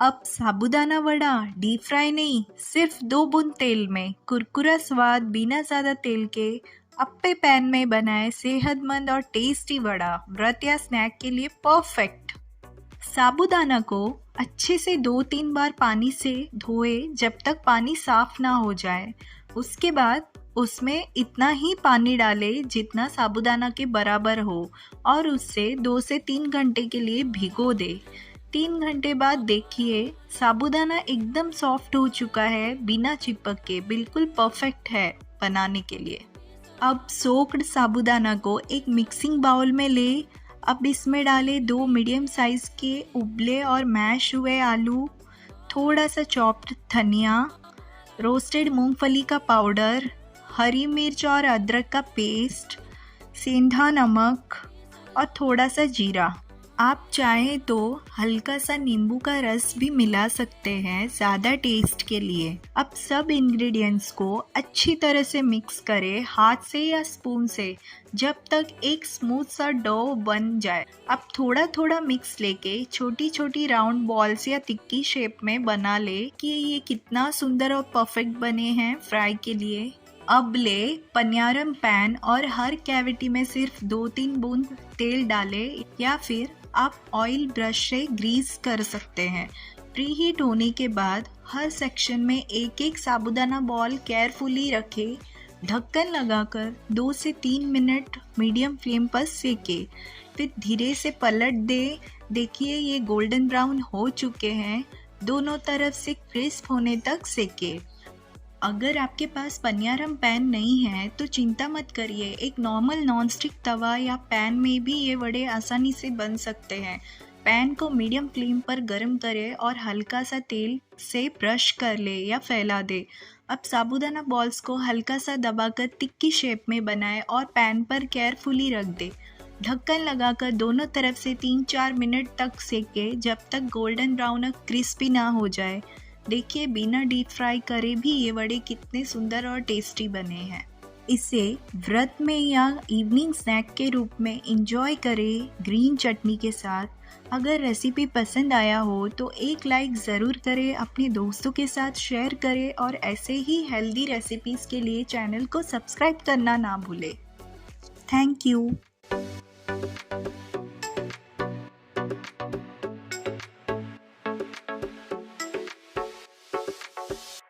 अब साबूदाना vada deep fry नहीं, सिर्फ 2 बूंद तेल में कुरकुरा स्वाद बिना ज़्यादा तेल के अप्पे पैन में बनाए सेहतमंद और टेस्टी वड़ा व्रत या स्नैक के लिए परफेक्ट। साबूदाना को अच्छे से 2-3 बार पानी से धोए जब तक पानी साफ ना हो जाए। उसके बाद उसमें इतना ही पानी डालें जितना साबूदाना के बराबर हो और उससे 2 से 3 घंटे के लिए भिगो दे। 3 घंटे बाद देखिए साबूदाना एकदम सॉफ्ट हो चुका है, बिना चिपक के बिल्कुल परफेक्ट है बनाने के लिए। अब सोक्ड साबूदाना को एक मिक्सिंग बाउल में ले। अब इसमें डालें 2 मीडियम साइज़ के उबले और मैश हुए आलू, थोड़ा सा चॉप्ड धनिया, रोस्टेड मूंगफली का पाउडर, हरी मिर्च और अदरक का पेस्ट, सेंधा नमक और थोड़ा सा जीरा। आप चाहें तो हल्का सा नींबू का रस भी मिला सकते हैं ज़्यादा टेस्ट के लिए। अब सब इंग्रेडिएंट्स को अच्छी तरह से मिक्स करें हाथ से या स्पून से जब तक एक स्मूथ सा डो बन जाए। अब थोड़ा थोड़ा मिक्स लेके छोटी छोटी राउंड बॉल्स या तिक्की शेप में बना ले कि ये कितना सुंदर और परफेक्ट बने हैं फ्राई के लिए। अब ले पनियारम पैन और हर कैविटी में सिर्फ 2-3 बूंद तेल डालें या फिर आप ऑयल ब्रश से ग्रीस कर सकते हैं। प्रीहीट होने के बाद हर सेक्शन में एक एक साबूदाना बॉल केयरफुली रखें। ढक्कन लगाकर 2 से 3 मिनट मीडियम फ्लेम पर सेके, फिर धीरे से पलट दे। देखिए ये गोल्डन ब्राउन हो चुके हैं, दोनों तरफ से क्रिस्प होने तक सेके। अगर आपके पास पनियारम पैन नहीं है तो चिंता मत करिए, एक नॉर्मल नॉनस्टिक तवा या पैन में भी ये वड़े आसानी से बन सकते हैं। पैन को मीडियम फ्लेम पर गर्म करें और हल्का सा तेल से ब्रश कर ले या फैला दे। अब साबूदाना बॉल्स को हल्का सा दबाकर तिक्की शेप में बनाएं और पैन पर केयरफुली रख दे। ढक्कन लगाकर दोनों तरफ से 3-4 मिनट तक सेके जब तक गोल्डन ब्राउन और क्रिस्पी ना हो जाए। देखिए बिना डीप फ्राई करे भी ये वड़े कितने सुंदर और टेस्टी बने हैं। इसे व्रत में या इवनिंग स्नैक के रूप में एंजॉय करें ग्रीन चटनी के साथ। अगर रेसिपी पसंद आया हो तो एक लाइक ज़रूर करें, अपने दोस्तों के साथ शेयर करें और ऐसे ही हेल्दी रेसिपीज़ के लिए चैनल को सब्सक्राइब करना ना भूलें। Thank you.